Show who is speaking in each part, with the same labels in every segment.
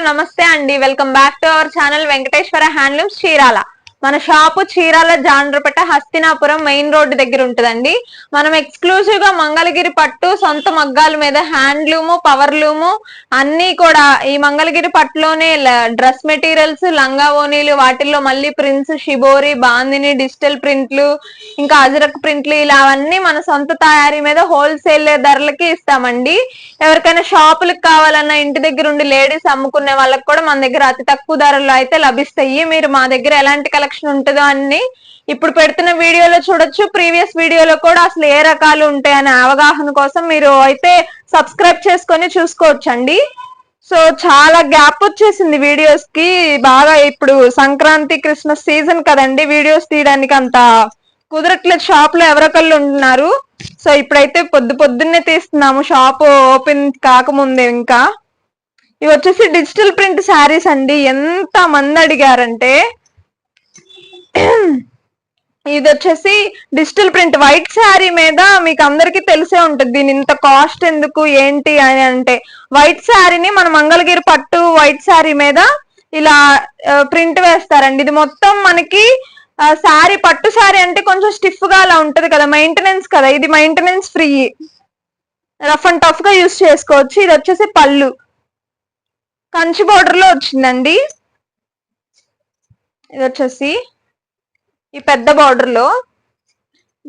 Speaker 1: నమస్తే అండి. Welcome back to our channel Venkateswara handlooms Chirala. మన shop Chirala Jandrapeta Hastinapuram main road దగ్గర ఉంటుందండి. మనం ఎక్స్క్లూజివ్ గా మంగళగిరి పట్టు సొంత మగ్గాల మీద హ్యాండ్లూము పవర్లూము అన్ని కూడా ఈ మంగళగిరి పట్టులోనే డ్రెస్ మెటీరియల్స్ లంగా ఓనీలు వాటిల్లో మళ్ళీ ప్రింట్స్ షిబోరి బాందిని డిజిటల్ ప్రింట్లు ఇంకా అజరక్ ప్రింట్లు ఇలా అవన్నీ మన సొంత తయారీ మీద హోల్సేల్ ధరలకి ఇస్తామండి. ఎవరికైనా షాపులకు కావాలన్నా ఇంటి దగ్గర ఉండి లేడీస్ అమ్ముకునే వాళ్ళకి కూడా మన దగ్గర అతి తక్కువ ధరల్లో అయితే లభిస్తాయి. మీరు మా దగ్గర ఎలాంటి కలెక్షన్ ఉంటుందో అన్ని ఇప్పుడు పెడుతున్న వీడియోలో చూడొచ్చు. ప్రీవియస్ వీడియోలో కూడా అసలు ఏ రకాలు ఉంటాయనే అవగాహన కోసం మీరు అయితే సబ్స్క్రైబ్ చేసుకొని చూసుకోవచ్చండి. సో చాలా గ్యాప్ వచ్చేసింది వీడియోస్ కి. బాగా ఇప్పుడు సంక్రాంతి క్రిస్మస్ సీజన్ కదండి, వీడియోస్ తీయడానికి అంత కుదరట్లేదు. షాప్ లో ఎవరొకళ్ళు ఉంటున్నారు. సో ఇప్పుడైతే పొద్దున్నే తీస్తున్నాము, షాప్ ఓపెన్ కాకముందే. ఇంకా ఇవి వచ్చేసి డిజిటల్ ప్రింట్ శారీస్ అండి. ఎంత మంది అడిగారంటే ఇది వచ్చేసి డిజిటల్ ప్రింట్ వైట్ శారీ మీద మీకు అందరికి తెలిసే ఉంటుంది. దీని ఇంత కాస్ట్ ఎందుకు ఏంటి అని అంటే, వైట్ శారీని మన మంగళగిరి పట్టు వైట్ శారీ మీద ఇలా ప్రింట్ వేస్తారండి. ఇది మొత్తం మనకి శారీ పట్టు శారీ అంటే కొంచెం స్టిఫ్ గా అలా ఉంటది కదా, మెయింటెనెన్స్ కదా. ఇది maintenance free, rough and tough గా యూస్ చేసుకోవచ్చు. ఇది వచ్చేసి పళ్ళు కంచి బోర్డర్ లో వచ్చిందండి. ఇది వచ్చేసి ఈ పెద్ద బార్డర్ లో.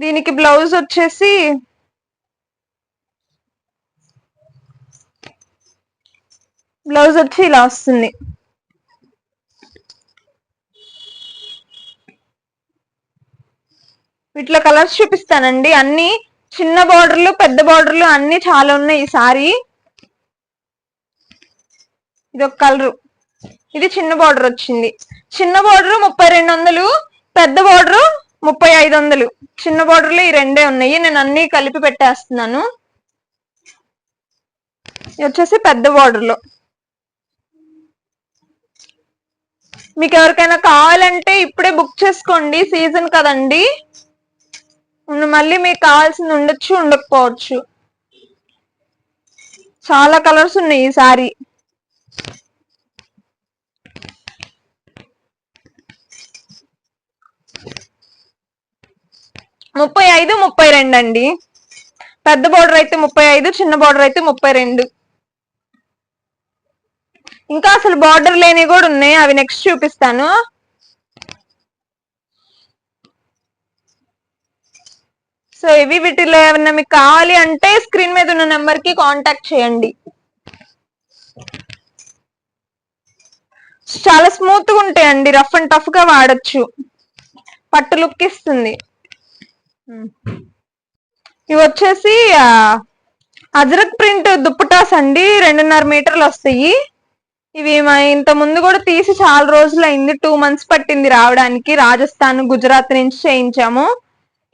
Speaker 1: దీనికి బ్లౌజ్ వచ్చేసి ఇలా వస్తుంది. వీటిలో కలర్స్ చూపిస్తానండి. అన్ని చిన్న బార్డర్లు పెద్ద బార్డర్లు అన్ని చాలా ఉన్నాయి ఈ సారీ. ఇది ఒక కలరు. ఇది చిన్న బార్డర్ వచ్చింది. చిన్న బార్డర్ 3200, పెద్ద బార్డర్ 3500. చిన్న బార్డర్లు ఈ రెండే ఉన్నాయి. నేను అన్ని కలిపి పెట్టేస్తున్నాను. ఇది వచ్చేసి పెద్ద బార్డర్ లో. మీకు ఎవరికైనా కావాలంటే ఇప్పుడే బుక్ చేసుకోండి, సీజన్ కదండి. మళ్ళీ మీకు కావాల్సింది ఉండొచ్చు ఉండకపోవచ్చు. చాలా కలర్స్ ఉన్నాయి ఈ సారీ. ముప్పై 32 అండి. పెద్ద బార్డర్ అయితే 35, చిన్న బార్డర్ అయితే 32. ఇంకా అసలు బార్డర్ లేనివి కూడా ఉన్నాయి, అవి నెక్స్ట్ చూపిస్తాను. సో ఇవి వీటిలో ఏమన్నా మీకు కావాలి అంటే స్క్రీన్ మీద ఉన్న నెంబర్ కి కాంటాక్ట్ చేయండి. చాలా స్మూత్ గా ఉంటాయండి, రఫ్ అండ్ టఫ్ గా వాడచ్చు, పట్టు లుక్ ఇస్తుంది. ఇవి వచ్చేసి అజరక్ ప్రింట్ దుప్పటాస్ అండి. 2.5 మీటర్లు వస్తాయి. ఇవి ఇంత ముందు కూడా తీసి చాలా రోజులు అయింది, 2 months పట్టింది రావడానికి. రాజస్థాన్ గుజరాత్ నుంచి చేయించాము.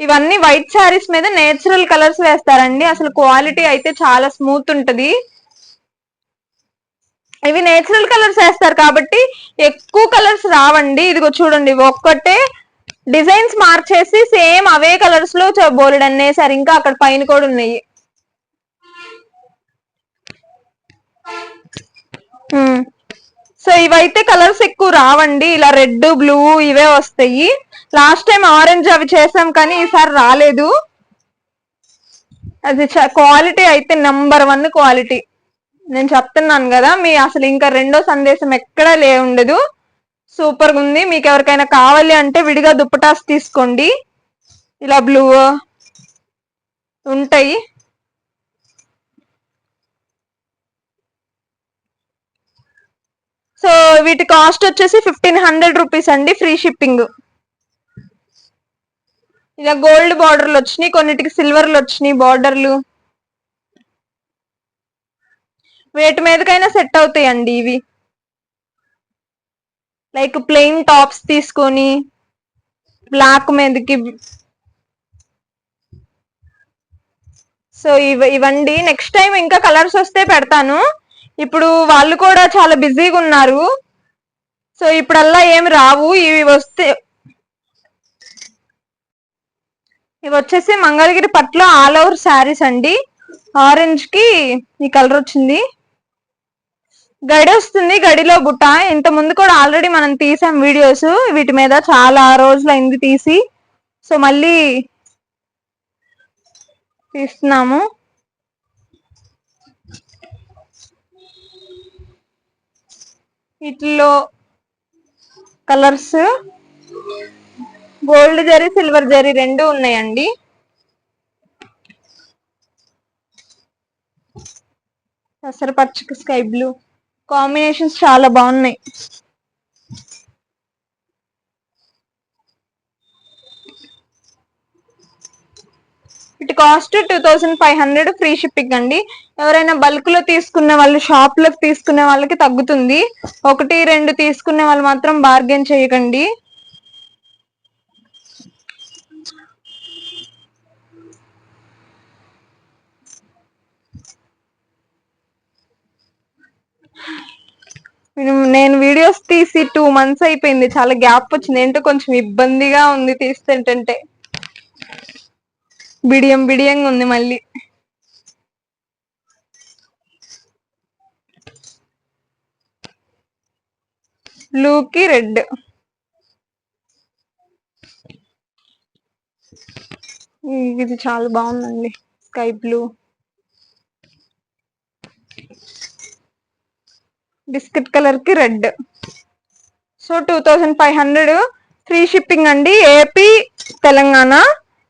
Speaker 1: ఇవన్నీ వైట్ శారీస్ మీద నేచురల్ కలర్స్ వేస్తారండి. అసలు క్వాలిటీ అయితే చాలా స్మూత్ ఉంటది. ఇవి నేచురల్ కలర్స్ వేస్తారు కాబట్టి ఎక్కువ కలర్స్ రావండి. ఇదిగో చూడండి, ఒక్కటే డిజైన్స్ మార్చేసి సేమ్ అవే కలర్స్ లో బోలెడ్ అనేసారు. ఇంకా అక్కడ పైన కూడా ఉన్నాయి. సో ఇవైతే కలర్స్ ఎక్కువ రావండి, ఇలా రెడ్ బ్లూ ఇవే వస్తాయి. లాస్ట్ టైం ఆరెంజ్ అవి చేసాం కానీ ఈసారి రాలేదు. అది క్వాలిటీ అయితే నెంబర్ 1 క్వాలిటీ. నేను చెప్తున్నాను కదా, మీ అసలు ఇంకా రెండో సందేశం ఎక్కడా ఉండదు. సూపర్ గా ఉంది. మీకు ఎవరికైనా కావాలి అంటే విడిగా దుప్పటాస్ తీసుకోండి. ఇలా బ్లూ ఉంటాయి. సో వీటి కాస్ట్ వచ్చేసి 1500 రూపీస్ అండి, ఫ్రీ షిప్పింగ్. ఇలా గోల్డ్ బార్డర్లు వచ్చినాయి, కొన్నిటికి సిల్వర్లు వచ్చినాయి బార్డర్లు. వేటి మీదకైనా సెట్ అవుతాయండి ఇవి. లైక్ ప్లెయిన్ టాప్స్ తీసుకొని బ్లాక్ మీదకి. సో ఇవండి. నెక్స్ట్ టైం ఇంకా కలర్స్ వస్తే పెడతాను. ఇప్పుడు వాళ్ళు కూడా చాలా బిజీగా ఉన్నారు, సో ఇప్పుడల్లా ఏమి రావు. ఇవి వచ్చేసి మంగళగిరి పట్టులో ఆల్ ఓవర్ శారీస్ అండి. ఆరెంజ్ కి ఈ కలర్ వచ్చింది. గడి వస్తుంది, గడిలో బుట్ట. ఇంత ముందు కూడా ఆల్రెడీ మనం తీసాం వీడియోస్ వీటి మీద, చాలా రోజులు అయింది తీసి. సో మళ్ళీ తీస్తున్నాము. వీటిలో colours gold zari, silver zari రెండు ఉన్నాయండి. పెసరపచ్చకి స్కై బ్లూ కాంబినేషన్స్ చాలా బాగున్నాయి. ఇటు కాస్ట్ 2500 ఫ్రీ షిప్పింగ్ అండి. ఎవరైనా బల్క్ లో తీసుకునే వాళ్ళు, షాప్ లో తీసుకునే వాళ్ళకి తగ్గుతుంది. 1, 2 తీసుకునే వాళ్ళు మాత్రం బార్గెన్ చేయకండి. నేను వీడియోస్ తీసి 2 months అయిపోయింది, చాలా గ్యాప్ వచ్చింది. ఏంటో కొంచెం ఇబ్బందిగా ఉంది తీస్తుంటే, బిడియంగా ఉంది. మళ్ళీ బ్లూకి రెడ్, ఇది చాలా బాగుందండి. స్కై బ్లూ, బిస్కెట్ కలర్ కి రెడ్. సో 2500 ఫ్రీ షిప్పింగ్ అండి, ఏపీ తెలంగాణ.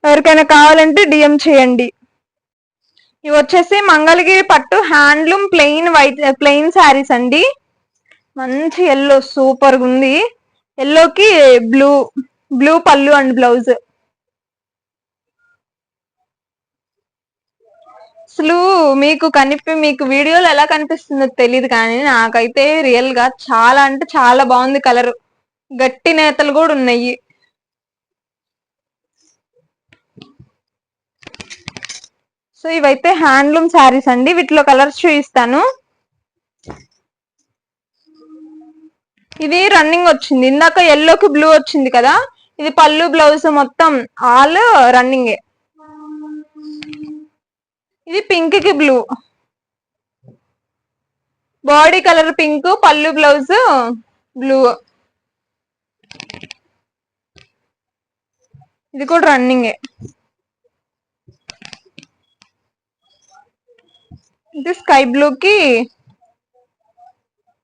Speaker 1: ఎవరికైనా కావాలంటే డిఎం చేయండి. ఇవి వచ్చేసి మంగళగిరి పట్టు హ్యాండ్లూమ్ ప్లెయిన్ శారీస్ అండి. మంచి ఎల్లో, సూపర్ గా ఉంది. ఎల్లోకి బ్లూ పళ్ళు అండ్ బ్లౌజ్. అసలు మీకు వీడియోలో ఎలా కనిపిస్తుందో తెలియదు, కానీ నాకైతే రియల్ గా చాలా అంటే చాలా బాగుంది. కలర్ గట్టి నేతలు కూడా ఉన్నాయి. సో ఇవైతే హ్యాండ్లూమ్ శారీస్ అండి. వీటిలో కలర్స్ చూపిస్తాను. ఇది రన్నింగ్ వచ్చింది. ఇందాక ఎల్లోకి బ్లూ వచ్చింది కదా, ఇది పళ్ళు బ్లౌజ్ మొత్తం ఆల్ రన్నింగే. ఇది పింక్ కి బ్లూ, బాడీ కలర్ పింక్, పళ్ళు బ్లౌజ్ బ్లూ. ఇది కూడా రన్నింగే. ఇది స్కై బ్లూకి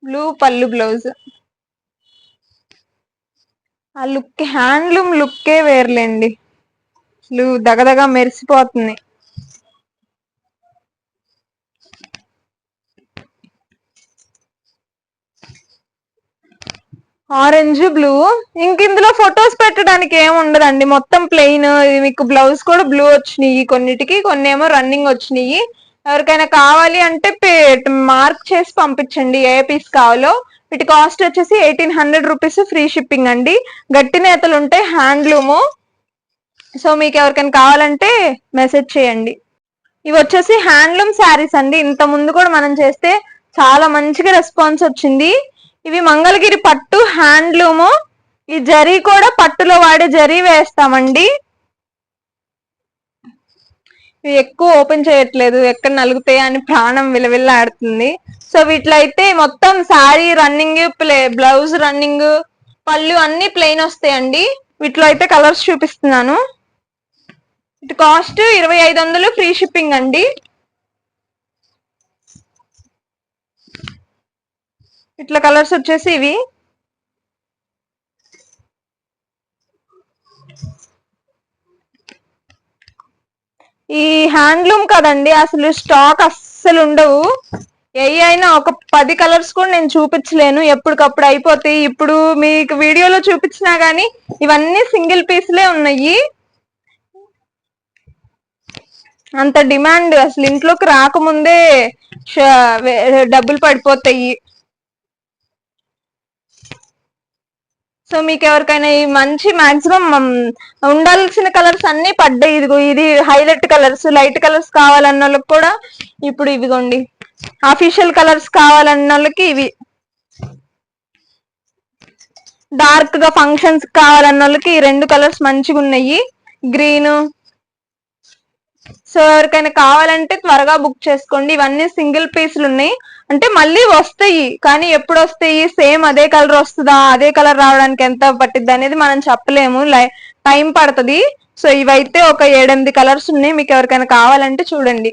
Speaker 1: బ్లూ పళ్ళు బ్లౌజ్. ఆ లుక్, హ్యాండ్లూమ్ లుక్కే వేర్లేండి. అసలు దగదగా మెరిసిపోతుంది. Orange blue. ఇంక ఇందులో ఫొటోస్ పెట్టడానికి ఏమి ఉండదండి, మొత్తం ప్లెయిన్. మీకు బ్లౌజ్ కూడా బ్లూ వచ్చినాయి కొన్నిటికి, కొన్ని ఏమో రన్నింగ్ వచ్చినాయి. ఎవరికైనా కావాలి అంటే మార్క్ చేసి పంపించండి ఏ పీస్ కావాలో. వీటి కాస్ట్ వచ్చేసి 1800 రూపీస్ ఫ్రీ షిప్పింగ్ అండి. గట్టి నేతలు ఉంటాయి, హ్యాండ్లూము. సో మీకు ఎవరికైనా కావాలంటే మెసేజ్ చేయండి. ఇవి వచ్చేసి హ్యాండ్లూమ్ శారీస్ అండి. ఇంత ముందు కూడా మనం చేస్తే చాలా మంచిగా రెస్పాన్స్ వచ్చింది. ఇవి మంగళగిరి పట్టు హ్యాండ్లూము. ఈ జరీ కూడా పట్టులో వాడే జరీ వేస్తామండి. ఇవి ఎక్కువ ఓపెన్ చేయట్లేదు, ఎక్కడ నలుగుతాయి అని ప్రాణం విలవిల్లాడుతుంది. సో వీటిలో అయితే మొత్తం శారీ రన్నింగ్, బ్లౌజ్ రన్నింగ్, పళ్ళు అన్ని ప్లెయిన్ వస్తాయండి. వీటిలో అయితే కలర్స్ చూపిస్తున్నాను. ఇటు కాస్ట్ 2500 ఫ్రీ షిప్పింగ్ అండి. ఇట్లా కలర్స్ వచ్చేసి ఇవి. ఈ హ్యాండ్లూమ్ కదండి, అసలు స్టాక్ అస్సలు ఉండవు. అయినా ఒక 10 కలర్స్ కూడా నేను చూపించలేను, ఎప్పటికప్పుడు అయిపోతాయి. ఇప్పుడు మీకు వీడియోలో చూపించినా గానీ ఇవన్నీ సింగిల్ పీస్లే ఉన్నాయి. అంత డిమాండ్, అసలు ఇంట్లోకి రాకముందే డబ్బులు పడిపోతాయి. సో మీకు ఎవరికైనా ఈ మంచి మాక్సిమం ఉండాల్సిన కలర్స్ అన్ని పడ్డాయి. ఇదిగో ఇది హైలైట్ కలర్స్, లైట్ కలర్స్ కావాలన్న వాళ్ళకి కూడా ఇప్పుడు ఇవిగోండి. అఫీషియల్ కలర్స్ కావాలన్న వాళ్ళకి ఇవి, డార్క్ గా ఫంక్షన్స్ కావాలన్న వాళ్ళకి ఈ 2 కలర్స్ మంచిగా ఉన్నాయి, గ్రీన్. సో ఎవరికైనా కావాలంటే త్వరగా బుక్ చేసుకోండి. ఇవన్నీ సింగిల్ పీసులు ఉన్నాయి. అంటే మళ్ళీ వస్తాయి, కానీ ఎప్పుడు వస్తాయి, సేమ్ అదే కలర్ వస్తుందా, అదే కలర్ రావడానికి ఎంత పట్టిద్ది అనేది మనం చెప్పలేము, టైం పడుతుంది. సో ఇవైతే ఒక 7-8 కలర్స్ ఉన్నాయి, మీకు ఎవరికైనా కావాలంటే చూడండి.